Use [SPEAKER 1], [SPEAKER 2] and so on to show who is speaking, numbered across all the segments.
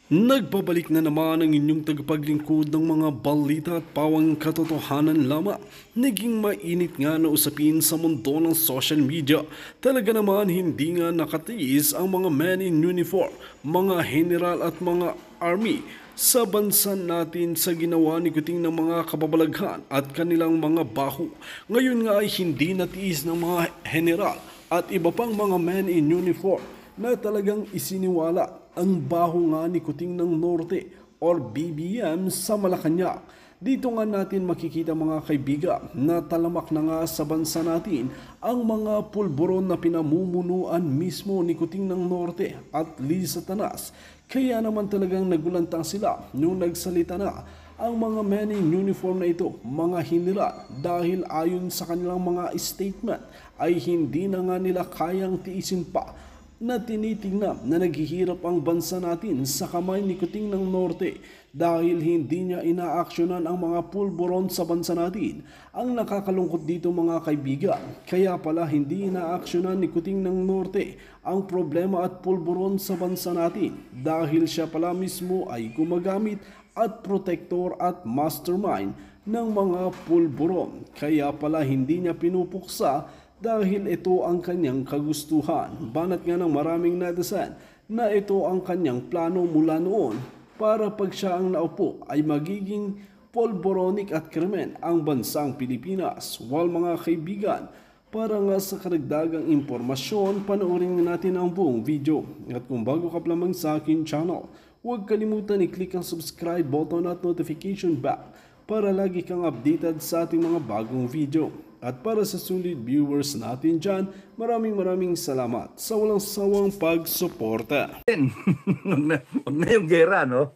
[SPEAKER 1] Nagbabalik na naman ang inyong tagapaglingkod ng mga balita at pawang katotohanan lamang. Naging mainit nga na usapin sa mundo ng social media. Talaga naman hindi nga nakatiis ang mga men in uniform, mga general at mga army sa bansa natin sa ginawa ni Kuting ng mga kababalaghan at kanilang mga baho. Ngayon nga ay hindi natiis ng mga general at iba pang mga men in uniform na talagang isiniwala ang baho nga ni Kuting ng Norte or BBM sa Malacanang. Dito nga natin makikita mga kaibigan na talamak na nga sa bansa natin ang mga pulburon na pinamumunuan mismo ni Kuting ng Norte at Liz Satanas. Kaya naman talagang nagulantang sila nung nagsalita na ang mga men in uniform na ito, mga general, dahil ayon sa kanilang mga statement ay hindi na nga nila kayang tiisin pa na tinitingnan na naghihirap ang bansa natin sa kamay ni Kuting ng Norte dahil hindi niya inaaksyonan ang mga pulburon sa bansa natin. Ang nakakalungkot dito mga kaibigan, kaya pala hindi inaaksyonan ni Kuting ng Norte ang problema at pulburon sa bansa natin dahil siya pala mismo ay gumagamit at protector at mastermind ng mga pulburon. Kaya pala hindi niya pinupuksa dahil ito ang kanyang kagustuhan. Banat nga ng maraming netizen na ito ang kanyang plano mula noon para pag siya ang naupo ay magiging polboronic at krimen ang bansang Pilipinas. While mga kaibigan, para nga sa karagdagang impormasyon, panoorin natin ang buong video. At kung bago ka pa lamang sa akin channel, huwag kalimutan i-click ang subscribe button at notification bell para lagi kang updated sa ating mga bagong video. At para sa sulit viewers natin dyan, maraming salamat sa walang sawang pagsuporta.
[SPEAKER 2] Huwag na yung gera, no?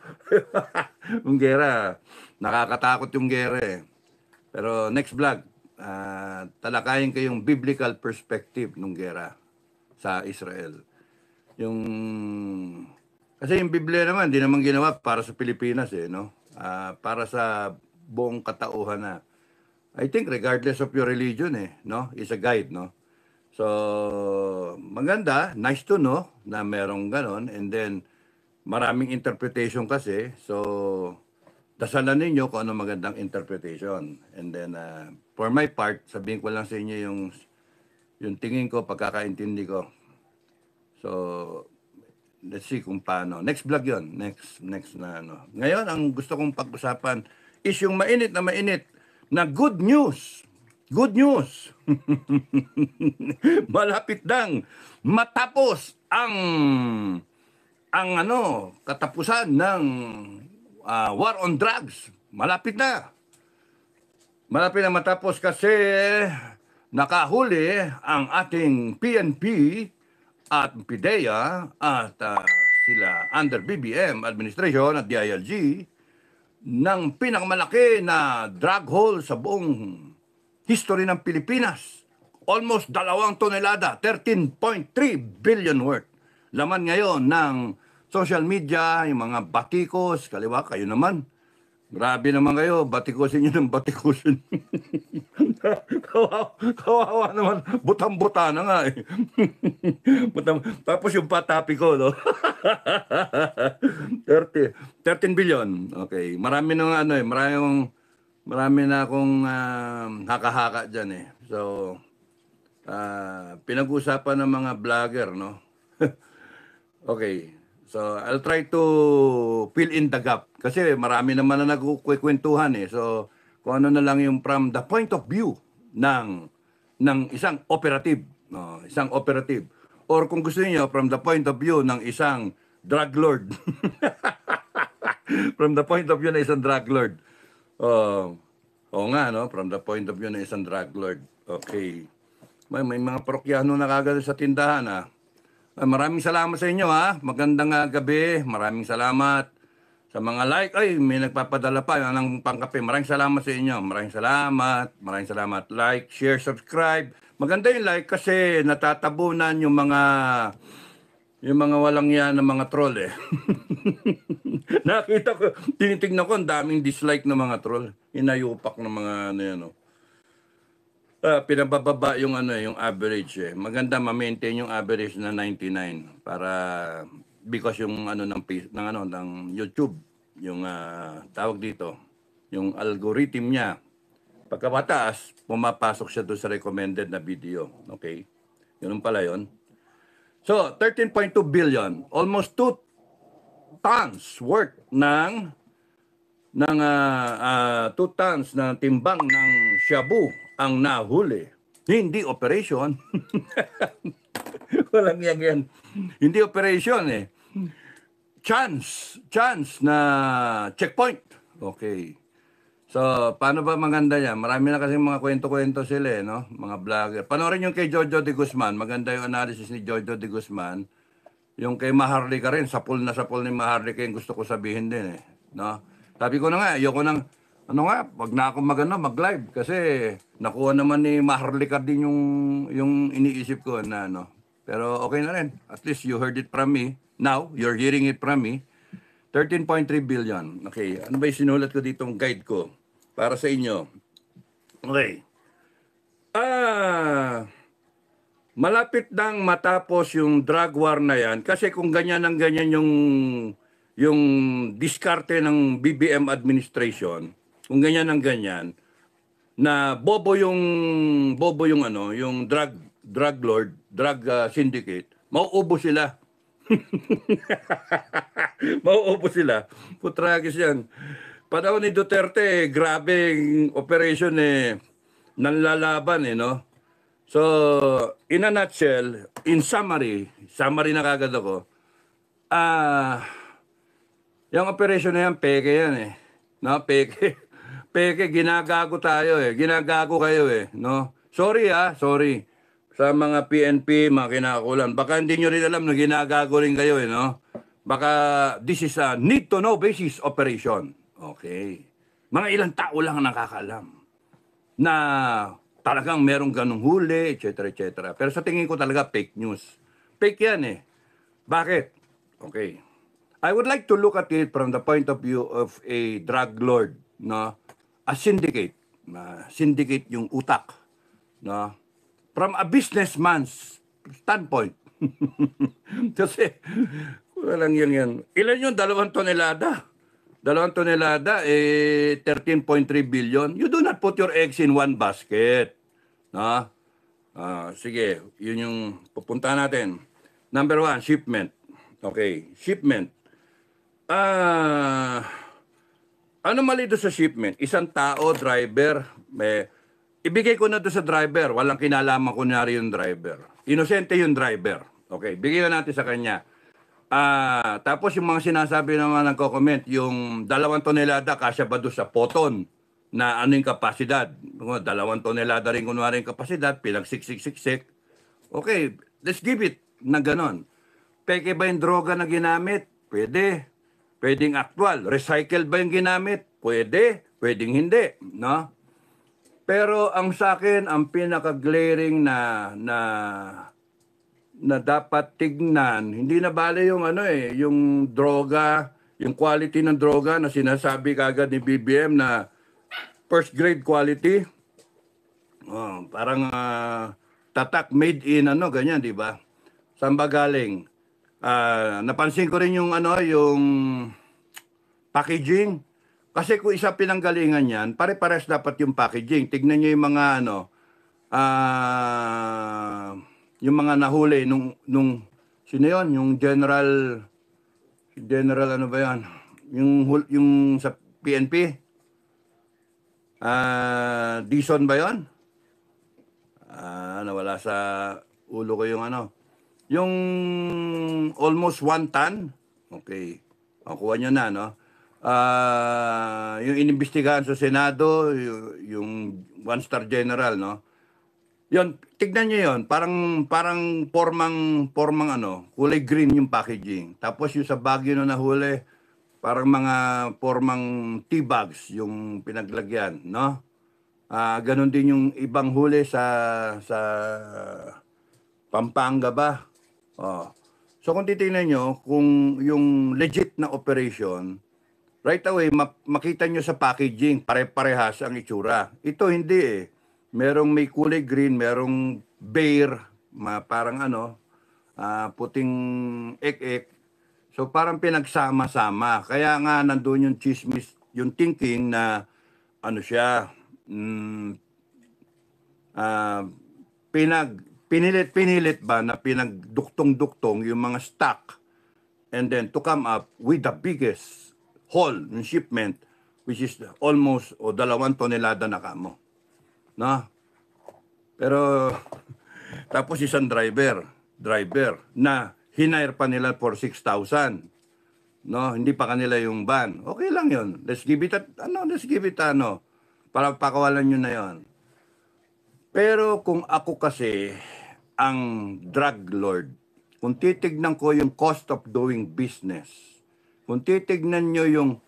[SPEAKER 2] Yung gera, nakakatakot yung gera eh. Pero next vlog, talakayin ko yung biblical perspective ng gera sa Israel. Kasi yung Biblia naman, di naman ginawa para sa Pilipinas eh, no? Para sa buong katauhan na. I think regardless of your religion eh, no? Is a guide, no? So, maganda, nice to know na merong ganon. And then, maraming interpretation kasi. So, dasalan ninyo kung ano magandang interpretation. And then, for my part, sabihin ko lang sa inyo yung tingin ko, pagkakaintindi ko. So, let's see kung paano. Next vlog yon, next na ano. Ngayon, ang gusto kong pag-usapan is yung mainit na good news. Good news. Malapit nang matapos ang katapusan ng war on drugs. Malapit na. Malapit na matapos kasi nakahuli ang ating PNP at PIDEA at sila under BBM administration at DILG ng pinakamalaki na drug haul sa buong history ng Pilipinas. Almost 2 tonelada, 13.3 billion worth. Laman ngayon ng social media, yung mga batikos, kaliwa, kayo naman. Grabe naman kayo, batikusin nyo ng batikusin. Kawawa naman, butang-buta na nga eh. Tapos yung patapi ko, no? 13 billion. Okay, marami na marami na akong haka-haka dyan eh. So, pinag-usapan ng mga vlogger, no? Okay. So, I'll try to fill in the gap. Kasi marami naman na nagkukwentuhan eh. So, kung ano na lang yung from the point of view ng isang operative. No? Isang operative. Or kung gusto niyo from the point of view ng isang drug lord. From the point of view ng isang drug lord. Oo nga, no? From the point of view ng isang drug lord. Okay. May mga parokyano na kagad sa tindahan, ah. Maraming salamat sa inyo ha. Magandang gabi. Maraming salamat sa mga like. Ay, may nagpapadala pa ng pangkape. Maraming salamat sa inyo. Maraming salamat. Maraming salamat. Like, share, subscribe. Maganda yung like kasi natatabunan yung mga walang yan na mga troll eh. Nakita ko, tinitignan ko, ang daming dislike ng mga troll. Inayupak ng mga ano yan. Pinabababa yung yung average eh. Maganda ma-maintain yung average na 99 para because yung ano ng YouTube, yung tawag dito, yung algorithm niya, pagkabataas, pumapasok siya doon sa recommended na video. Okay? Yun pala yun. So, 13.2 billion, almost 2 tons worth ng 2 tons na timbang ng shabu ang nahuli. Hindi operation. Walang yan. Hindi operation eh. Chance na checkpoint. Okay. So, paano ba maganda yan? Marami na kasi mga kwento-kwento sila, no? Mga vlogger. Panoorin yung kay Jojo de Guzman. Maganda yung analysis ni Jojo de Guzman. Yung kay Maharlika rin, sapul na sapul ni Maharlika yung gusto ko sabihin din, eh. No? Sabi ko na nga, ayoko nang, wag na akong mag-live. Kasi nakuha naman ni Maharlika din yung iniisip ko na, no? Pero okay na rin. At least you heard it from me. Now, you're hearing it from me. 13.3 billion. Okay, ano ba yung sinulat ko ditong guide ko para sa inyo? Okay. Malapit nang matapos yung drug war na yan kasi kung ganyan ang ganyan yung diskarte ng BBM administration, kung ganyan ang ganyan na bobo yung drug lord, drug syndicate, mauubos sila. Mauubos sila. Putragis yan. Panahon ni Duterte, grabe operation nanlalaban no? So, in a nutshell, in summary na kagad ako, yung operation na yan, peke yan no? Peke, ginagago tayo ginagago kayo no? Sorry sorry. Sa mga PNP, mga kinakulan. Baka hindi nyo rin alam na ginagago rin kayo, no? Baka this is a need-to-know basis operation. Okay. Mga ilang tao lang ang nakakaalam na talagang merong ganong huli, etc. etc. Pero sa tingin ko talaga fake news. Fake yan Bakit? Okay. I would like to look at it from the point of view of a drug lord, no? A syndicate. Syndicate yung utak, no? From a businessman's standpoint. Kasi, walang yan. Ilan yung 2 tonelada? 2 tonelada, 13.3 billion. You do not put your eggs in one basket. No? Sige, yun yung pupunta natin. Number 1, shipment. Okay, shipment. Ano mali doon sa shipment? Isang tao, driver, ibigay ko na to sa driver. Walang kinalaman kunyari yung driver. Inosente yung driver. Okay, bigyan na natin sa kanya. Tapos yung mga sinasabi naman ng comment, yung 2 tonelada kasya ba doon sa poton na ano yung kapasidad? 2 tonelada rin kunwari yung kapasidad, pinagsiksik-siksik. Okay, let's give it na ganon. Peke ba yung droga na ginamit? Pwede. Pwedeng actual. Recycled ba yung ginamit? Pwede. Pwedeng hindi. No? Pero ang sa akin, ang pinaka-glaring na dapat tignan, hindi na bale yung yung droga, yung quality ng droga na sinasabi kagad ni BBM na first grade quality. Parang tatak made in ganyan, di ba? Saan ba galing? Napansin ko rin yung yung packaging. Kasi kung isa pinanggalingan yan, pare-pares dapat yung packaging. Tignan nyo yung mga yung mga nahuli nung sino yun? Yung general ano ba yan? Yung sa PNP? Dison ba yun? Nawala sa ulo ko yung yung almost 1 ton. Okay. Kuha nyo na, no? Yung inimbestigahan sa Senado, yung 1-star general, no? Yon, tignan niyo yon, parang formang kulay green yung packaging. Tapos yung sa Baguio na nahuli, parang mga formang tea bags yung pinaglagyan, no? Ganon din yung ibang huli sa Pampanga ba? So kung titingnan nyo, kung yung legit na operation, right away, makita nyo sa packaging, pare-parehas ang itsura. Ito hindi Merong may kulay green, merong bear, parang puting ek-ek. So parang pinagsama-sama. Kaya nga nandun yung chismis, yung thinking na ano siya, ah, pinilit ba na pinagduktong-duktong yung mga stock and then to come up with the biggest haul ng shipment which is almost 2 tonelada na kamo. No? Pero tapos isang driver na hinire pa nila for 6,000. No, hindi pa kanila yung van. Okay lang 'yon. Let's give it para pakawalan niyo na 'yon. Pero kung ako kasi ang drug lord, kung titignan ko yung cost of doing business, kung titignan nyo yung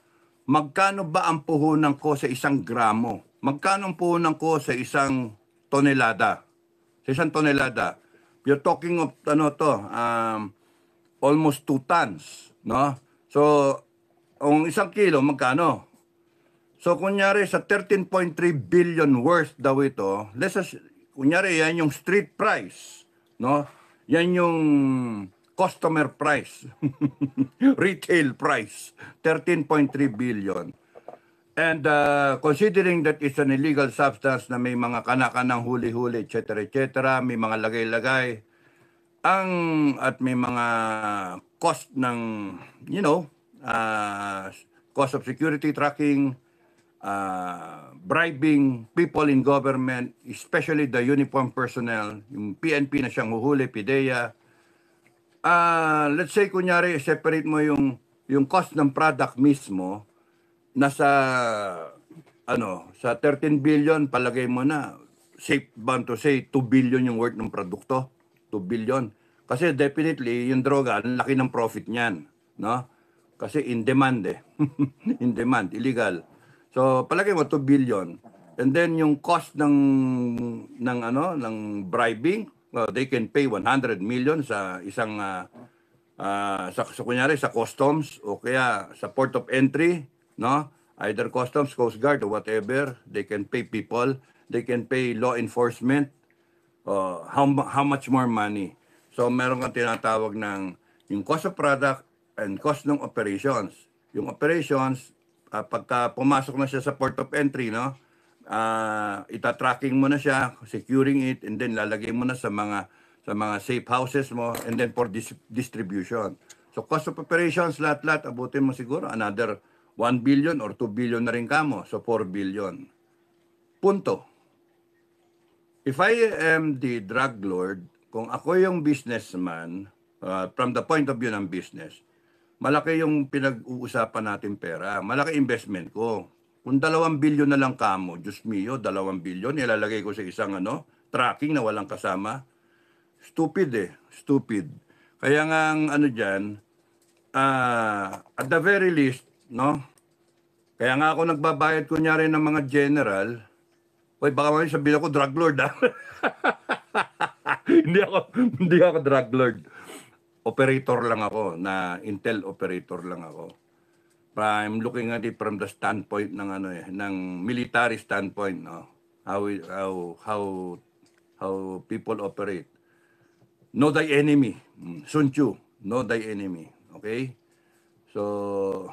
[SPEAKER 2] magkano ba ang puhunan ko sa 1 gramo, magkano ang puhunan ko sa 1 tonelada, you're talking of almost 2 tons, no? So, ang 1 kilo, magkano? So, kunyari, sa 13.3 billion worth daw ito, kunyari, yan yung street price, no? Yan yung customer price, retail price, 13.3 billion. And considering that it's an illegal substance na may mga kanakanang huli-huli, etc., may mga lagay-lagay, at may mga cost ng, cost of security tracking, bribing people in government, especially the uniformed personnel, yung PNP na siyang huhuli, PIDEA. Let's say, kunyari, separate mo yung cost ng product mismo, nasa, sa 13 billion, palagay mo na, safe bound to say, 2 billion yung worth ng produkto. 2 billion. Kasi definitely, yung droga, ang laki ng profit niyan. No? Kasi in demand in demand, illegal. So, palagay mo 2 billion. And then yung cost ng bribing, they can pay 100 million sa isang kunyari sa customs o kaya sa port of entry, no? Either customs, coast guard or whatever, they can pay people, they can pay law enforcement. How much more money? So meron kang tinatawag ng yung cost of product and cost ng operations. Yung operations, pagka pumasok na siya sa port of entry, no, ita-tracking mo na siya, securing it, and then lalagay mo na sa mga safe houses mo, and then for distribution. So cost of operations, lahat-lahat, abutin mo siguro another 1 billion or 2 billion na rin kamo. So 4 billion. Punto. If I am the drug lord, kung ako yung businessman, from the point of view ng business, malaki yung pinag-uusapan natin pera. Malaki investment ko. Kung 2 billion na lang kamo, Diyos mio, 2 billion, ilalagay ko sa isang tracking na walang kasama. Stupid Stupid. Kaya nga ang dyan, at the very least, no? Kaya nga ako nagbabayad kunyari ng mga general. Hoy, baka may sabihin ako drug lord, hindi ako drug lord. Operator lang ako, na intel operator lang ako. I'm looking at it from the standpoint ng ng military standpoint, no? How people operate. Know thy enemy. Sun Tzu, know thy enemy. Okay? So,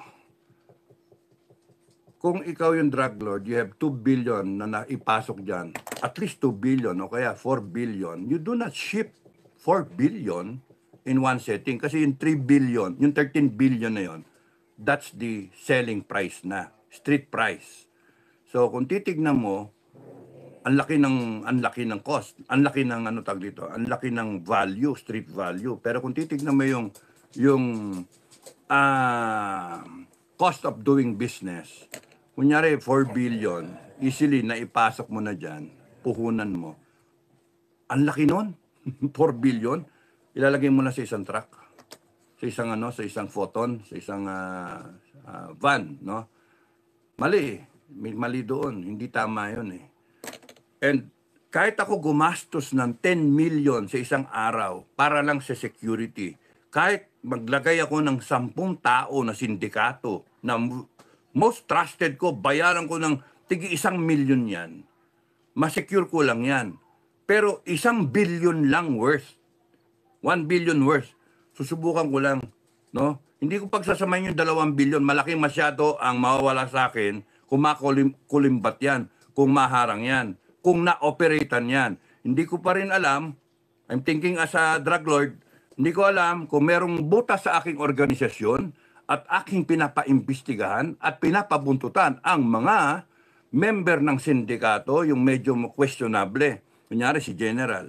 [SPEAKER 2] kung ikaw yung drug lord, you have 2 billion na naipasok dyan, at least 2 billion o kaya 4 billion, you do not ship 4 billion in one setting. Kasi yung 3 billion, yung 13 billion na yon, that's the selling price na, street price. So kung titignan mo, ang laki ng cost, ang laki ng ang laki ng value, street value. Pero kung titignan mo yung cost of doing business, kunyari 4 billion, easily na ipasok mo na dyan, puhunan mo. Ang laki nun, 4 billion, ilalagay mo na sa isang truck, sa isang photon, sa isang van, no? Mali, may mali doon, hindi tama yun And kahit ako gumastos ng 10 million sa isang araw para lang sa security, kahit maglagay ako ng 10 tao na sindikato na most trusted ko, bayaran ko ng tigi 1 million yan, masecure ko lang yan. Pero 1 billion lang worth, 1 billion worth, susubukan ko lang, no? Hindi ko pagsasamahin yung 2 bilyon. Malaki masyado ang mawawala sa akin kung makulimbat yan, kung maharang yan, kung na-operatan yan. Hindi ko pa rin alam, I'm thinking as a drug lord, hindi ko alam kung merong butas sa aking organisasyon at aking pinapaimbestigahan at pinapabuntutan ang mga member ng sindikato, yung medyo questionable. Kunyari si General,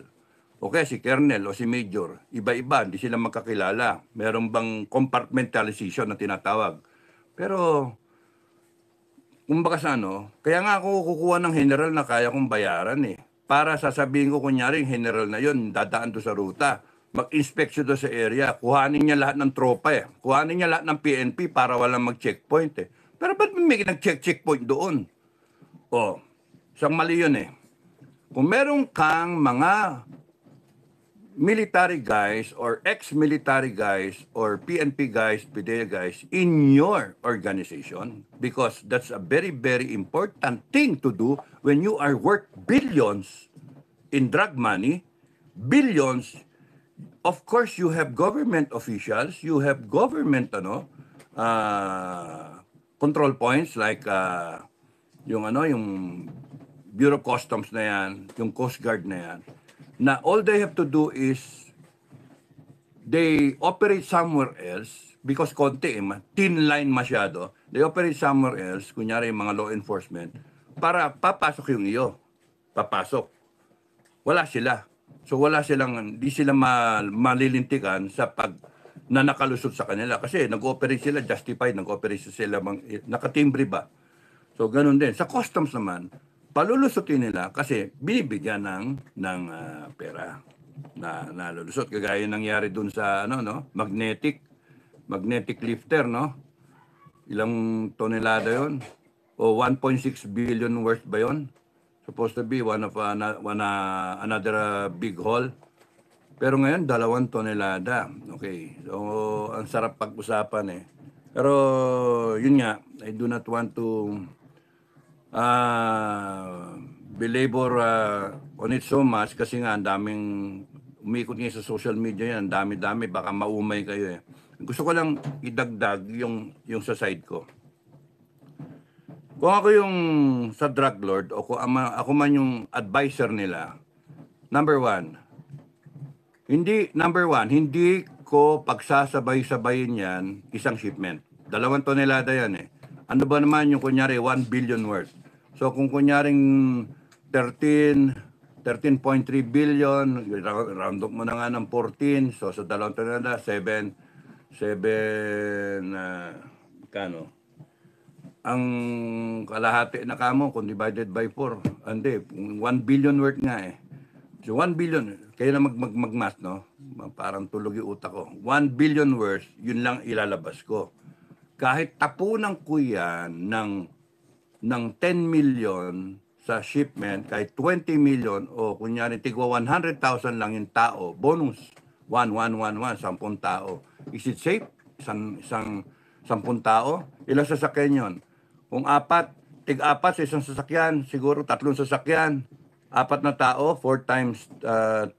[SPEAKER 2] o kaya si Colonel o si Major, iba-iba, hindi sila magkakilala. Meron bang compartmentalization na tinatawag. Pero, kumbaga sa ano, kaya nga ako kukuha ng general na kaya kong bayaran eh. Para sasabihin ko, kunyari, yung general na yun, dadaan to sa ruta. Mag-inspection do sa area. Kuhanin niya lahat ng tropa eh. Kuhanin niya lahat ng PNP para walang mag-checkpoint eh. Pero ba't may nag-checkpoint doon? O, isang mali yun eh. Kung meron kang mga military guys or ex-military guys or PNP guys, PDEA guys in your organization, because that's a very, very important thing to do when you are worth billions in drug money, billions. Of course, you have government officials, you have government control points like yung Bureau of Customs na yan, yung Coast Guard na yan, na all they have to do is they operate somewhere else because konti thin line masyado. They operate somewhere else, kunyari yung mga law enforcement, para papasok yung iyo. Papasok. Wala sila. So wala silang, di sila malilintikan sa pag na nakalusot sa kanila. Kasi nag-operate sila, justified, nag-operate sila, nakatimbre ba? So ganun din. Sa customs naman, palulusutin nila kasi binibigyan ng pera na nalulusot. Kagaya nangyari dun sa magnetic lifter, no? Ilang tonelada yon? O 1.6 billion worth ba yon? Supposed to be one of another big haul. Pero ngayon 2 tonelada. Okay. So ang sarap pag-usapan eh. Pero yun nga, I do not want to belabor on it so much kasi nga ang daming umikot ngayon sa social media yan, dami-dami, baka maumay kayo eh. Gusto ko lang idagdag yung sa side ko. Kung ako yung sa drug lord o kung ako man yung advisor nila, number one, hindi ko pagsasabay-sabayin yan isang shipment. 2 tonelada yan eh. Ano ba naman yung kunyari 1 billion worth? So kung kunyaring 13.3 billion, round up mo na nga ng 14, so sa 2 tonelada, 7, kano? Ang kalahati na kamo kung divided by 4, hindi, 1 billion worth nga eh. So 1 billion, kaya na mag-math, no? Parang tulog yung utak ko. 1 billion worth, yun lang ilalabas ko. Kahit tapunan ko yan ng 10 million sa shipment, kahit 20 million, o kunyari tigwa 100,000 lang yung tao, bonus, 10 tao. Is it safe? Isang 10 tao? Ilang sasakyan yun? Kung tig-apat sa isang sasakyan, siguro 3 sasakyan. 4 na tao, 4 times 3,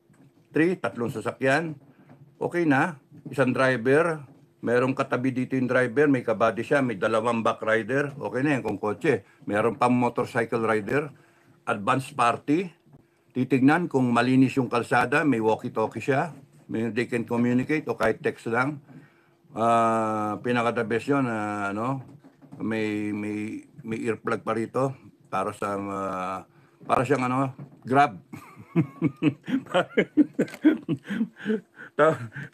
[SPEAKER 2] 3 sasakyan. Okay na. Isang driver, merong katabi dito yung driver, may kabady siya, may 2 back rider. Okay na yan kung kotse. Meron pang motorcycle rider. Advance party. Titignan kung malinis yung kalsada, may walkie-talkie siya. They can communicate o kahit text lang. Pinaka-the best yun, may earplug pa rito para siyang Grab.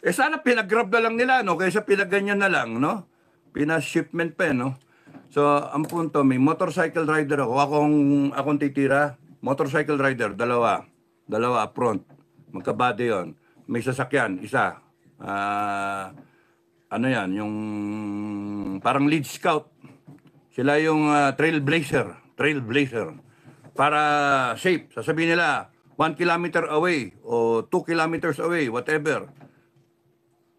[SPEAKER 2] Sana pinag-grab na lang nila, no? Kaysa pinag-ganyan na lang, no? Pina-shipment pa, no? So, ang punto, may motorcycle rider ako. Akong titira. Motorcycle rider, dalawa up front. Magkabady yon. May sasakyan, isa. Yan, yung parang lead scout. Sila yung trailblazer. Para safe. Sasabihin nila, 1 kilometer away o 2 kilometers away, whatever.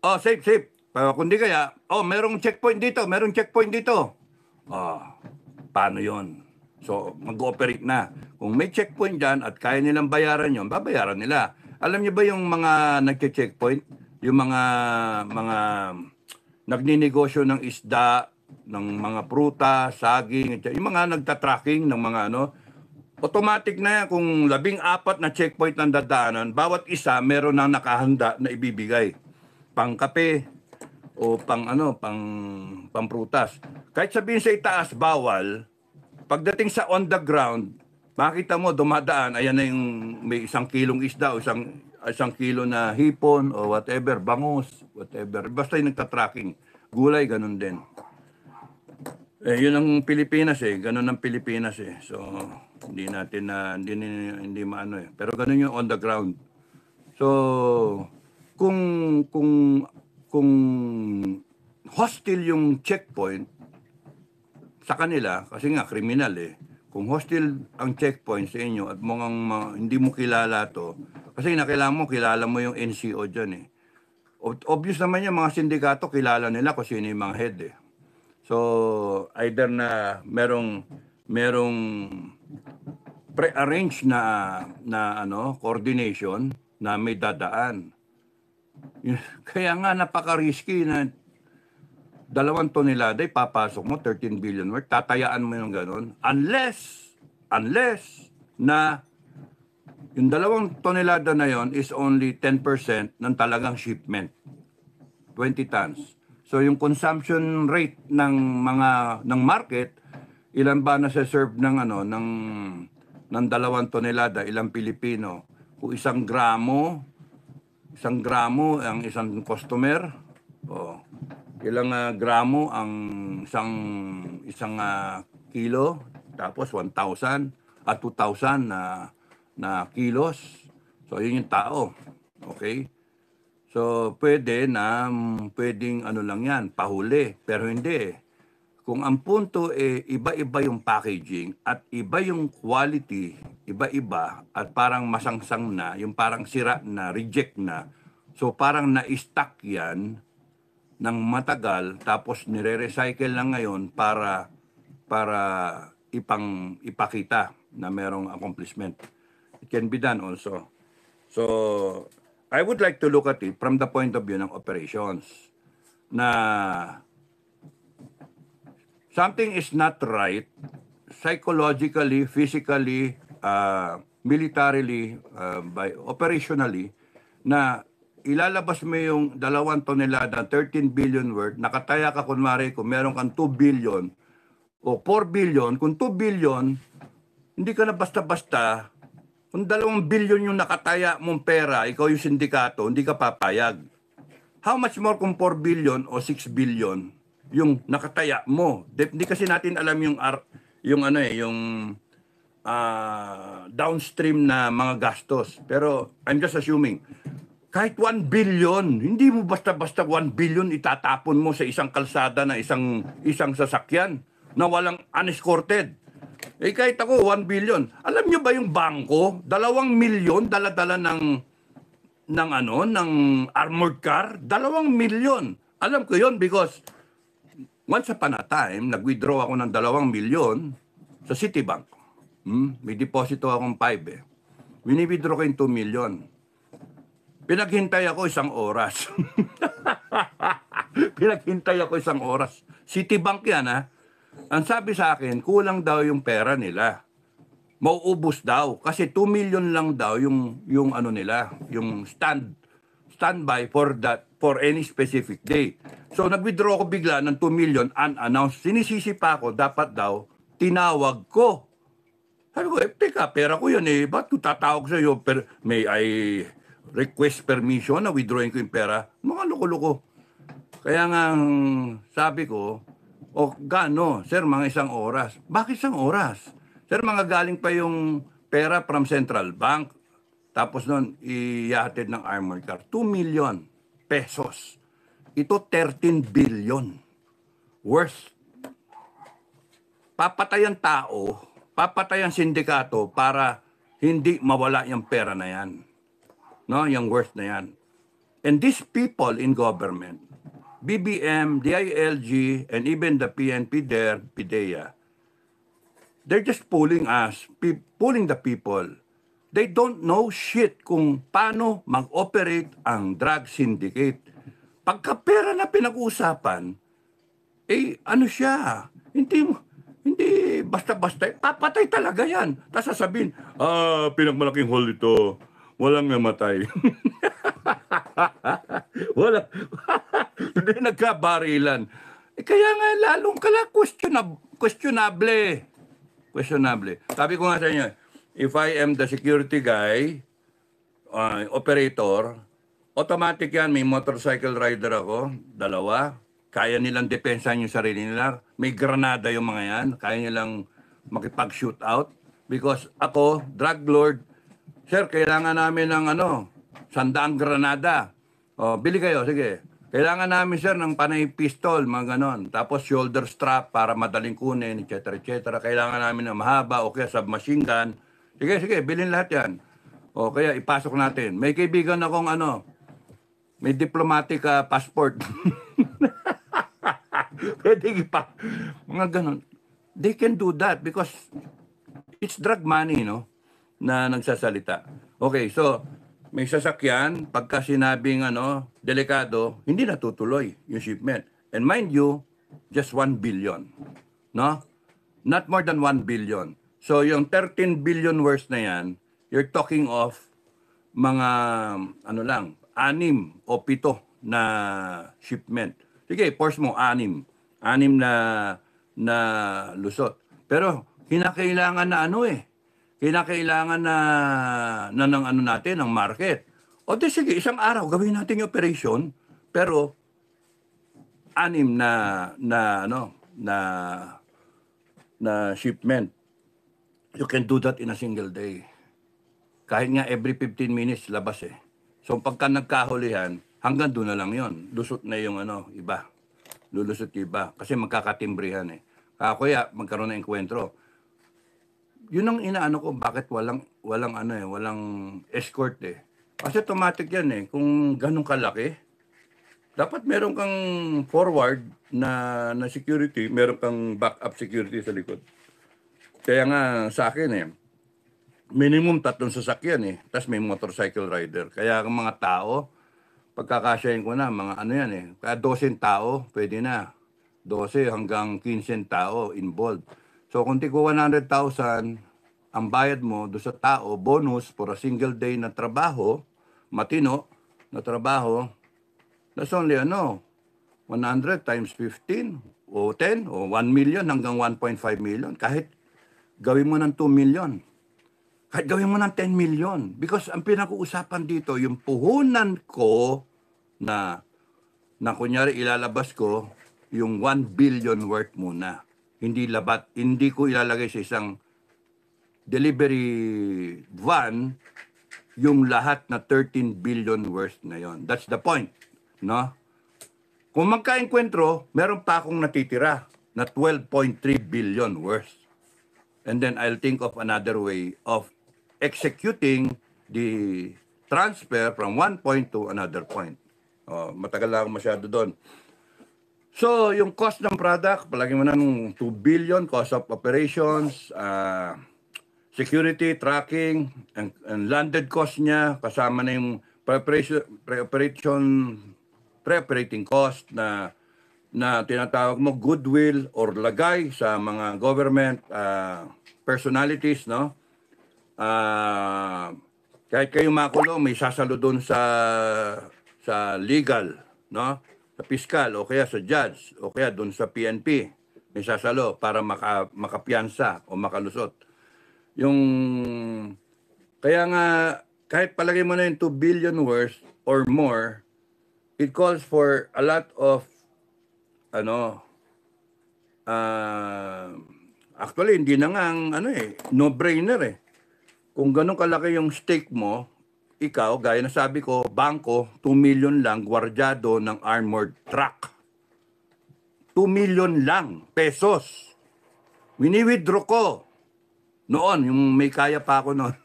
[SPEAKER 2] Oh, safe. Kundi kaya, merong checkpoint dito. Paano yon? So, mag-ooperate na. Kung may checkpoint dyan at kaya nilang bayaran yon, babayaran nila. Alam niyo ba yung mga nagche-checkpoint? Yung nagninegosyo ng isda, ng mga pruta, saging, yung mga nagtatracking ng mga ano, automatic na yan kung 14 na checkpoint ng dadaanan, bawat isa meron nang nakahanda na ibibigay. Pang kape o pang ano, pang prutas. Kahit sabihin sa itaas bawal, pagdating sa on the ground, makita mo dumadaan, ayan na yung may 1 kilong isda o isang kilo na hipon o whatever, bangus, whatever. Basta yung nagtatracking. Gulay, ganun din. Yun ang Pilipinas ganun ang Pilipinas So, hindi natin na hindi maano Pero ganun yung on the ground. So, kung hostile yung checkpoint sa kanila, kasi nga kriminal Kung hostile ang checkpoint sa inyo at hindi mo kilala to, kasi kilala mo yung NCO dyan Obvious naman yung mga sindikato, kilala nila kung sino yung mga head So, either na merong pre-arranged na coordination na may dadaan. Kaya nga napaka-risky na 2 tonelada papasok mo 13 billion worth, tatayaan mo yung ganun. Unless na yung 2 tonelada na yon is only 10% ng talagang shipment. 20 tons. So yung consumption rate ng market, ilan ba na serve ng ng 2 tonelada, ilang Pilipino? Kung 1 gramo ang isang customer, ilang gramo ang isang kilo, tapos 1,000 at 2,000 na kilos. So yun yung tao. Okay? So, pwedeng lang yan, pahuli. Pero hindi Kung ang punto iba-iba yung packaging at iba yung quality, iba-iba at parang masangsang na, yung parang sira na, reject na. So, parang na-stuck yan ng matagal tapos nire-recycle lang ngayon para ipakita na merong accomplishment. It can be done also. So, I would like to look at it from the point of view ng operations na something is not right psychologically, physically, militarily, operationally, na ilalabas mo yung 2 tonelada, 13 billion worth, nakataya ka kunwari kung meron kang 2 billion o 4 billion, kung 2 billion, hindi ka na basta-basta. Kung 2 billion yung nakataya mong pera, ikaw yung sindikato, hindi ka papayag. How much more kung 4 billion o 6 billion yung nakataya mo? Hindi kasi natin alam yung downstream na mga gastos. Pero I'm just assuming, kahit 1 billion, hindi mo basta-basta 1 billion itatapon mo sa isang kalsada na isang sasakyan na walang unescorted. Kahit ako, 1 billion. Alam nyo ba yung bangko, 2 milyon dala-dala ng armored car? 2 milyon. Alam ko yon because once upon a time, nag-withdraw ako ng 2 milyon sa Citibank. May deposito akong 5 Wini-withdraw ko yung 2 milyon. Pinaghintay ako 1 oras. Pinaghintay ako 1 oras. Citibank yan, ha? Ang sabi sa akin, kulang daw yung pera nila. Mauubos daw. Kasi 2 million lang daw yung nila, yung standby for any specific day. So nag-withdraw ko bigla ng 2 million unannounced. Sinisisi pa ako, dapat daw, tinawag ko. Sabi ko, teka, pera ko yun ba't ko tatawag sa iyo? May I request permission na withdrawing ko yung pera? Mga loko-loko. Kaya nga, sabi ko, gaano? Sir, mga 1 oras. Bakit 1 oras? Sir, mga galing pa yung pera from Central Bank. Tapos nun, iyahatid ng armored car. 2 million pesos. Ito 13 billion worth. Papatay ang tao, papatay ang sindikato para hindi mawala yung pera na yan. No, yung worth na yan. And these people in government, BBM, DILG, and even the PNP there, PIDEA, they're just pulling the people. They don't know shit kung paano mag-operate ang drug syndicate. Pagka pera na pinag-uusapan, eh, ano siya? Hindi basta-basta. Papatay talaga yan. Tapos sasabihin, pinagmalaking hole ito. Walang namatay. Wala. Hindi nagkabarilan. Eh, kaya nga, lalong kala questionable. Questionable. Sabi ko nga sa inyo, if I am the security guy, operator, automatic yan, may motorcycle rider ako, dalawa, kaya nilang depensahan yung sarili nila, may granada yung mga yan, kaya nilang makipag-shoot out, because ako, drug lord, sir, kailangan namin ng 100 granada. Bili kayo, sige. Kailangan namin, sir, ng panay pistol, mga ganon. Tapos shoulder strap para madaling kunin, etc. etc. Kailangan namin ng mahaba o kaya submachine gun. Sige, sige, bilhin lahat yan. O kaya ipasok natin. May kaibigan akong may diplomatic passport. Pwede ipa. Mga ganon. They can do that because it's drug money, no? Na nagsasalita. Okay, so may sasakyan, pagka sinabing delikado, hindi natutuloy yung shipment. And mind you, just 1 billion. No? Not more than 1 billion. So yung 13 billion worth na yan, you're talking of mga 6 o 7 na shipment. Sige, force mo 6. 6 na lusot. Pero kinakailangan na kinakailangan na ng natin, ng market. O di sige, isang araw gawin natin yung operation, pero 6 na shipment. You can do that in a single day. Kahit nga every 15 minutes labas eh. So pagka nagkahulihan, hanggang doon na lang yon. Lusot na yung iba. Lulusot yung iba. Kasi magkakatimbrihan eh. Kaya magkaroon ng enkwentro. Yun ang inaano ko, bakit walang escort eh. Kasi automatic yan eh. Kung ganun kalaki, dapat meron kang forward na security, meron kang backup security sa likod. Kaya nga sa akin eh, minimum 3 sasakyan eh. Tapos may motorcycle rider. Kaya ang mga tao, pagkakasyahin ko na, mga yan eh. Kaya 12 tao, pwede na. 12 hanggang 15 tao involved. So kung tiko 100,000, ang bayad mo do sa tao, bonus for a single day na trabaho, matino na trabaho, that's only 100 times 15 o 10 o 1 million hanggang 1.5 million. Kahit gawin mo ng 2 million. Kahit gawin mo ng 10 million. Because ang pinag-uusapan dito, yung puhunan ko na kunyari ilalabas ko, yung 1 billion worth muna. Hindi ko ilalagay sa isang delivery van yung lahat na 13 billion worth na yon. That's the point, no? Kung magkaenkwentro, meron pa akong natitira na 12.3 billion worth. And then I'll think of another way of executing the transfer from one point to another point. Matagal na ako masyado doon. So, yung cost ng product, palagi mo na ng 2 billion, cost of operations, security, tracking, and landed cost niya, kasama na yung pre-operating cost na tinatawag mo goodwill or lagay sa mga government personalities, no? Kahit kayo makulong, may sasalo doon sa legal, no? Sa fiscal o kaya sa judge o kaya doon sa PNP, may sasalo para makapiyansa o makalusot. Kaya nga, kahit palagay mo na yung 2 billion worth or more, it calls for a lot of actually hindi na nga no-brainer eh. Kung ganun kalaki yung stake mo, ikaw, gaya na sabi ko, bangko, 2 million lang, gwardyado ng armored truck. 2 million lang pesos. Wini-withdraw ko. Noon, yung may kaya pa ako noon.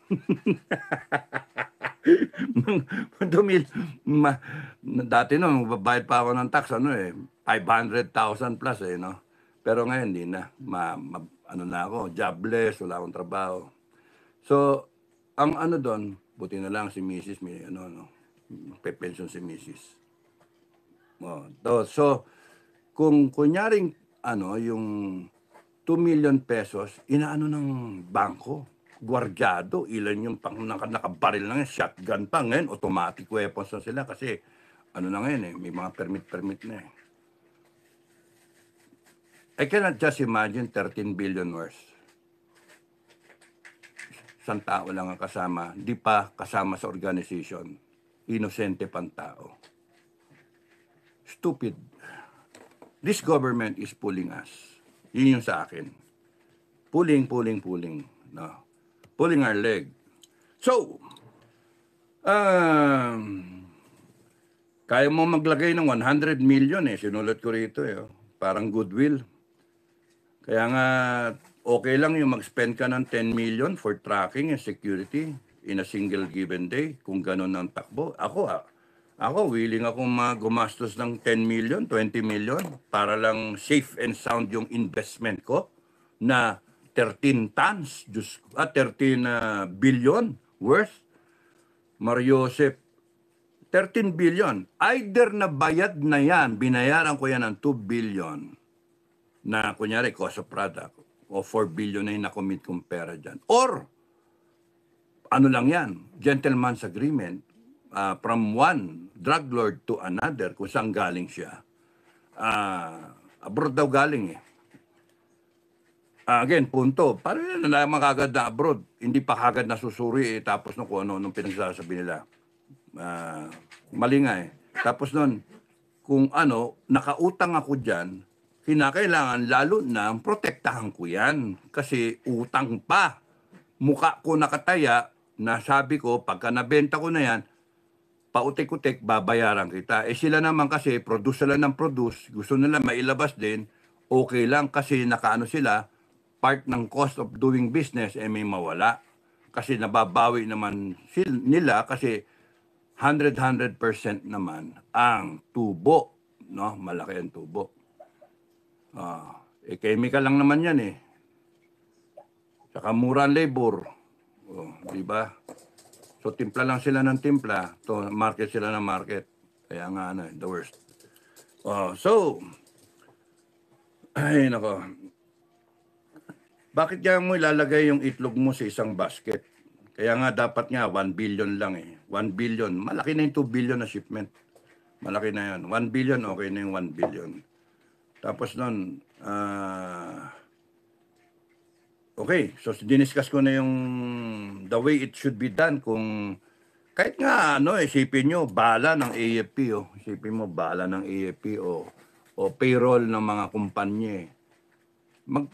[SPEAKER 2] Dati noon, babayad pa ako ng tax, 500,000 plus no? Pero ngayon, hindi na. Na ako, jobless, wala akong trabaho. So, ang doon, buti na lang si Mrs. may pe-pension si Mrs. So, kung kunyaring yung 2 million pesos, inaano ng bangko, gwardyado, ilan yung nakabaril na ngayon, shotgun pa ngayon, automatic weapons na sila kasi na ngayon may mga permit na eh. I cannot just imagine 13 billion worth. Isang tao lang ang kasama, di pa kasama sa organization. Inosente pang tao. Stupid. This government is pulling us. Yun yung sa akin. Pulling. No? Pulling our leg. So, kaya mo maglagay ng 100 million eh. Sinulat ko rito eh. Parang goodwill. Kaya nga, okay lang yung mag-spend ka ng 10 million for tracking and security in a single given day, kung gano'n ang takbo. Ako, willing akong gumastos ng 10 million, 20 million, para lang safe and sound yung investment ko na 13 tons, 13 billion worth. Mariosep, 13 billion. Either na bayad na yan, binayaran ko yan ng 2 billion na kunyari cost of product o 4 billion na yung nakomit kong pera dyan. Or, ano lang yan, gentleman's agreement from one drug lord to another kung saan galing siya. Abroad daw galing eh. Again, punto. Paano yun na makagad na abroad? Hindi pa kagad nasusuri tapos kung ano nung pinagsasabi nila. Mali nga eh. Tapos nun, kung nakautang ako dyan, kinakailangan lalo na protektahan ko yan. Kasi utang pa. Mukha ko nakataya na sabi ko, pagka nabenta ko na yan, pautik-utik, babayaran kita. Sila naman kasi, produce sila ng produce, gusto nila mailabas din, okay lang kasi nakaano sila, part ng cost of doing business, may mawala. Kasi nababawi naman nila kasi 100% naman ang tubo. No? Malaki ang tubo. Chemical lang naman yan eh. Saka mura ang labor. Di ba? So timpla lang sila ng timpla. To market sila ng market. Kaya nga the worst. So, ay nako. Bakit kaya mo ilalagay yung itlog mo sa isang basket? Kaya nga dapat nga 1 billion lang eh. 1 billion. Malaki na yung 2 billion na shipment. Malaki na yun. 1 billion, okay na yung 1 billion. Tapos nun, okay, so diniscuss ko na yung the way it should be done. Kung kahit nga isipin nyo, bala ng AFP isipin mo, bala ng AFP o payroll ng mga kumpanya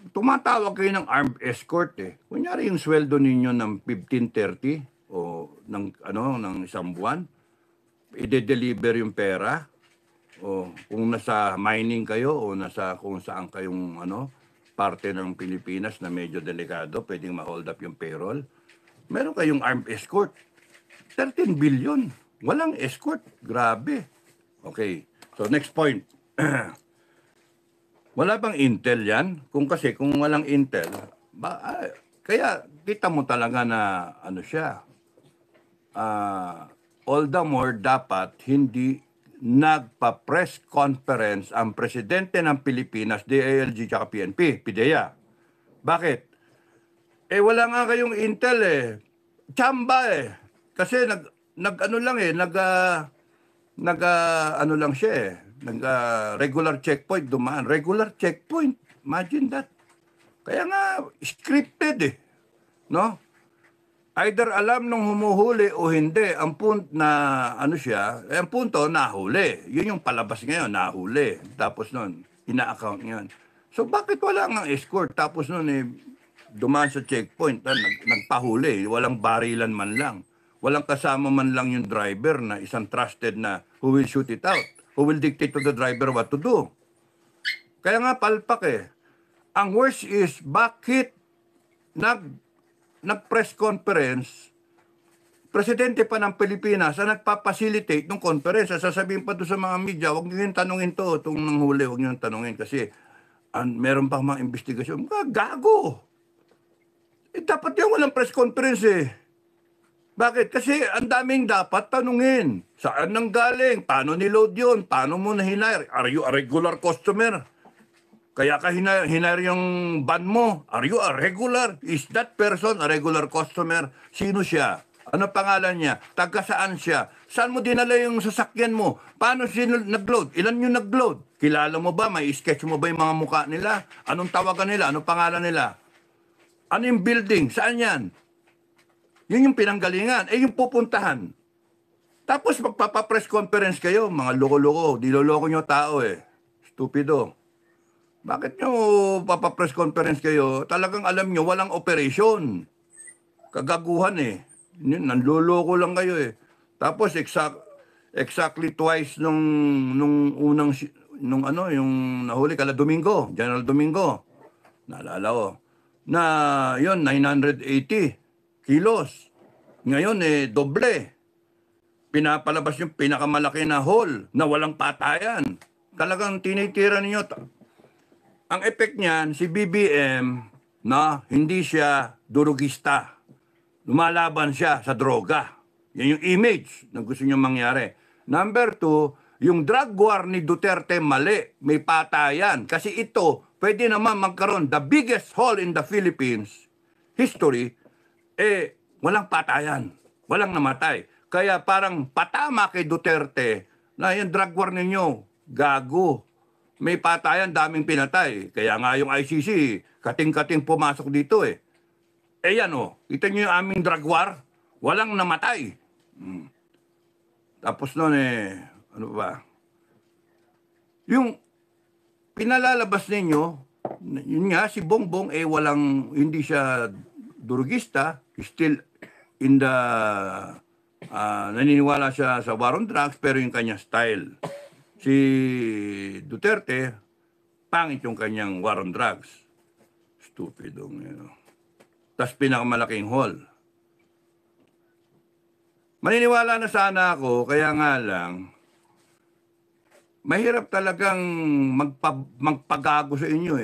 [SPEAKER 2] tumatawag kayo ng armed escort eh. Kunyari yung sweldo ninyo ng 15-30 o ng isang buwan, i-deliver yung pera o kung nasa mining kayo o nasa kung saan kayong parte ng Pilipinas na medyo delikado, pwedeng ma-hold up yung payroll. Meron kayong armed escort. 13 billion. Walang escort. Grabe. Okay. So next point. Wala bang intel yan? Kung walang intel, kaya kita mo talaga na siya. All the more dapat hindi nagpa-press conference ang presidente ng Pilipinas, DILG at PNP, PIDEA. Bakit? Wala nga kayong intel eh. Chamba eh. Kasi lang siya eh. Regular checkpoint dumaan. Regular checkpoint. Imagine that. Kaya nga, scripted eh. No? Either alam nung humuhuli o hindi. Ang punto na, ang punto, nahuli. Yun yung palabas ngayon, nahuli. Tapos nun, ina-account ngayon. So, bakit wala nga escort? Tapos nun, dumaan sa checkpoint, nagpahuli. Walang barilan man lang. Walang kasama man lang yung driver na isang trusted na who will shoot it out. Who will dictate to the driver what to do. Kaya nga palpak eh. Ang worst is, bakit nag-press conference, presidente pa ng Pilipinas na nagpa-facilitate ng conference, sasabihin pa doon sa mga media, huwag niyo yung tanungin to, itong nanghuli, huwag niyo yung tanungin kasi meron pang mga investigasyon. Gago! Dapat yan walang press conference eh. Bakit? Kasi ang daming dapat tanungin. Saan nang galing? Paano niload yun? Paano mo na hinire? Are you a regular customer? Kaya ka hinire yung van mo. Are you a regular? Is that person a regular customer? Sino siya? Ano pangalan niya? Taga saan siya? Saan mo dinala yung sasakyan mo? Paano siya nag-load? Ilan yung nag-load? Kilala mo ba? May sketch mo ba yung mga mukha nila? Anong tawagan nila? Anong pangalan nila? Ano yung building? Saan yan? Yun yung pinanggalingan. Yung pupuntahan. Tapos magpapa-press conference kayo, mga loko-loko. Diloloko nyo tao Stupido. Bakit nyo papa-press conference kayo? Talagang alam nyo, walang operation. Kagaguhan Yun, nanloloko lang kayo Tapos exactly twice nung unang, yung nahuli kala Domingo, General Domingo. Naalala ko. Na yun, 980 kilos. Ngayon doble. Pinapalabas yung pinakamalaki na hole na walang patayan. Talagang tinitira ninyo. Ang effect niyan, si BBM, na hindi siya durugista. Lumalaban siya sa droga. Yan yung image na gusto niyo mangyari. Number 2, yung drug war ni Duterte mali. May patayan. Kasi ito, pwede naman magkaroon the biggest hole in the Philippines history, walang patayan. Walang namatay. Kaya parang patama kay Duterte na yung drug war ninyo, gago. May patayan, daming pinatay. Kaya nga yung ICC, kating-kating pumasok dito yan ito nyo yung aming drug war, walang namatay. Tapos nun ano ba? Yung pinalalabas ninyo, yun nga, si Bongbong hindi siya durugista, still in the, naniniwala siya sa war on drugs, pero yung kanya style. Si Duterte, pangit yung kanyang war on drugs. Stupidong, Tas pinakamalaking hole. Maniniwala na sana ako, kaya nga lang, mahirap talagang magpagago sa inyo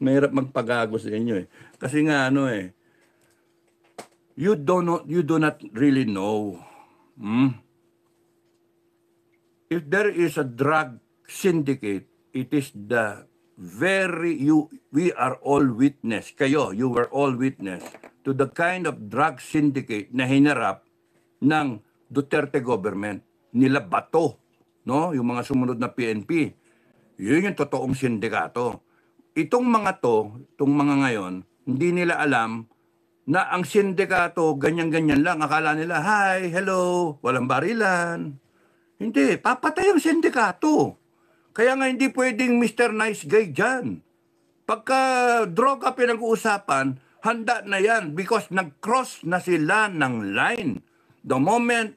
[SPEAKER 2] Mahirap magpagago sa inyo Kasi nga you do not really know. If there is a drug syndicate, it is we are all witness. Kayo, you were all witness to the kind of drug syndicate na hinarap ng Duterte government. Nila Bato, no? Yung mga sumunod na PNP. Yun yung totoong sindikato. Itong mga ngayon, hindi nila alam na ang sindikato, ganyan-ganyan lang. Akala nila, hi, hello, walang barilan. Hindi, papatay ang sindikato. Kaya nga hindi pwedeng Mr. Nice Guy dyan. Pagka droga pinag-uusapan, handa na yan because nag-cross na sila ng line. The moment